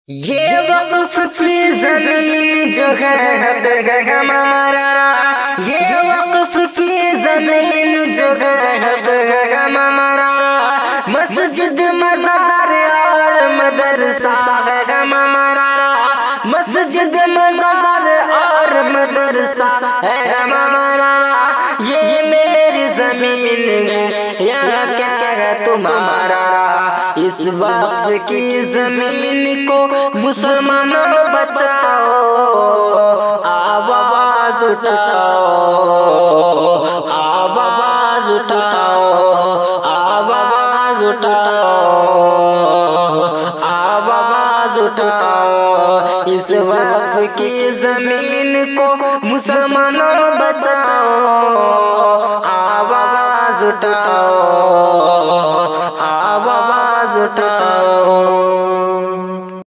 یہ وقف کی زمین جو ہے حد ہمارا، یہ وقف کی زمین جو ہے حد ہمارا، مسجد مزار اور مدرسہ ہے ہمارا، مسجد مزار اور مدرسہ ہے ہمارا، یہ میری زمین ہے یا کیا ہے تمہارا؟ اس وقت کی زمین کو مسلمانوں بچاؤ، آواز اٹھاؤ، آواز اٹھاؤ، آواز اٹھاؤ، آواز اٹھاؤ، اس وقت کی زمین کو مسلمانوں بچاؤ، آواز اٹھاؤ، آواز اٹھاؤ۔